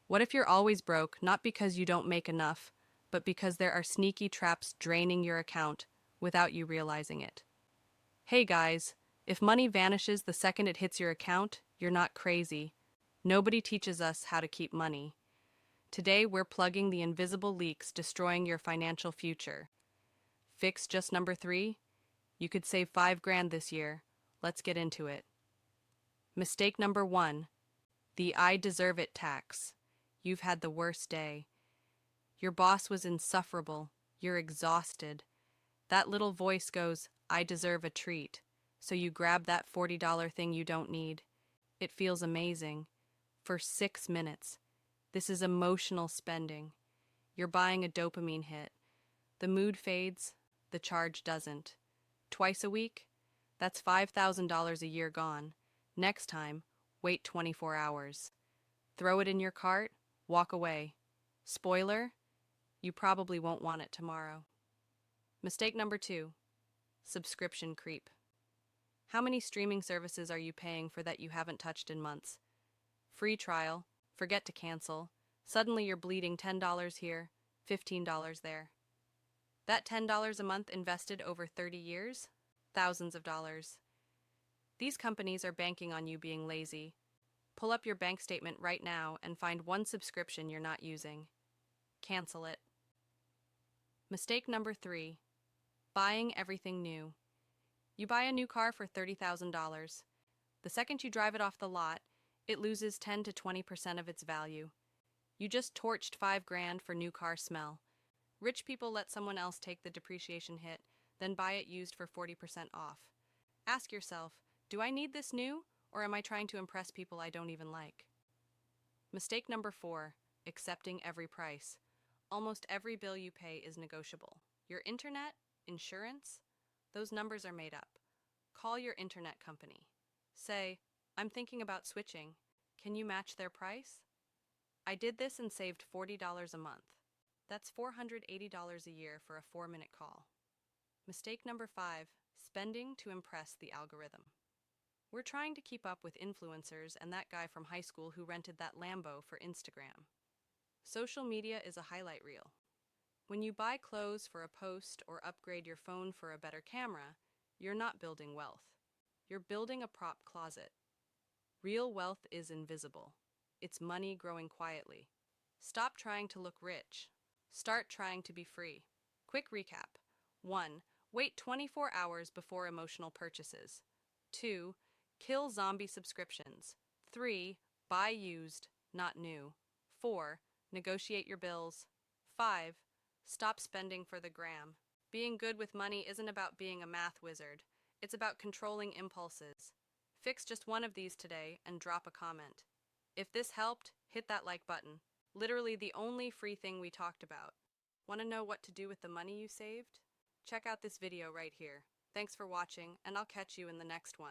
What if you're always broke, not because you don't make enough, but because there are sneaky traps draining your account without you realizing it? Hey guys, if money vanishes the second it hits your account, you're not crazy. Nobody teaches us how to keep money. Today we're plugging the invisible leaks destroying your financial future. Fix just number 3? You could save 5 grand this year. Let's get into it. Mistake number 1, the I deserve it tax. You've had the worst day. Your boss was insufferable. You're exhausted. That little voice goes, I deserve a treat. So you grab that $40 thing you don't need. It feels amazing. For 6 minutes. This is emotional spending. You're buying a dopamine hit. The mood fades, the charge doesn't. Twice a week? That's $5,000 a year gone. Next time, wait 24 hours. Throw it in your cart, walk away. Spoiler? You probably won't want it tomorrow. Mistake number 2, subscription creep. How many streaming services are you paying for that you haven't touched in months? Free trial, forget to cancel. Suddenly you're bleeding $10 here, $15 there. That $10 a month invested over 30 years? Thousands of dollars. These companies are banking on you being lazy. Pull up your bank statement right now and find one subscription you're not using. Cancel it. Mistake number 3, buying everything new. You buy a new car for $30,000. The second you drive it off the lot, it loses 10 to 20% of its value. You just torched 5 grand for new car smell. Rich people let someone else take the depreciation hit, then buy it used for 40% off. Ask yourself, do I need this new, or am I trying to impress people I don't even like? Mistake number 4, accepting every price. Almost every bill you pay is negotiable. Your internet, insurance, those numbers are made up. Call your internet company. Say, I'm thinking about switching. Can you match their price? I did this and saved $40 a month. That's $480 a year for a 4-minute call. Mistake number 5, spending to impress the algorithm. We're trying to keep up with influencers and that guy from high school who rented that Lambo for Instagram. Social media is a highlight reel. When you buy clothes for a post or upgrade your phone for a better camera, you're not building wealth. You're building a prop closet. Real wealth is invisible. It's money growing quietly. Stop trying to look rich. Start trying to be free. Quick recap. 1. Wait 24 hours before emotional purchases. 2. Kill zombie subscriptions. 3. Buy used, not new. 4. Negotiate your bills. 5. Stop spending for the gram. Being good with money isn't about being a math wizard. It's about controlling impulses. Fix just one of these today and drop a comment. If this helped, hit that like button. Literally the only free thing we talked about. Want to know what to do with the money you saved? Check out this video right here. Thanks for watching, and I'll catch you in the next one.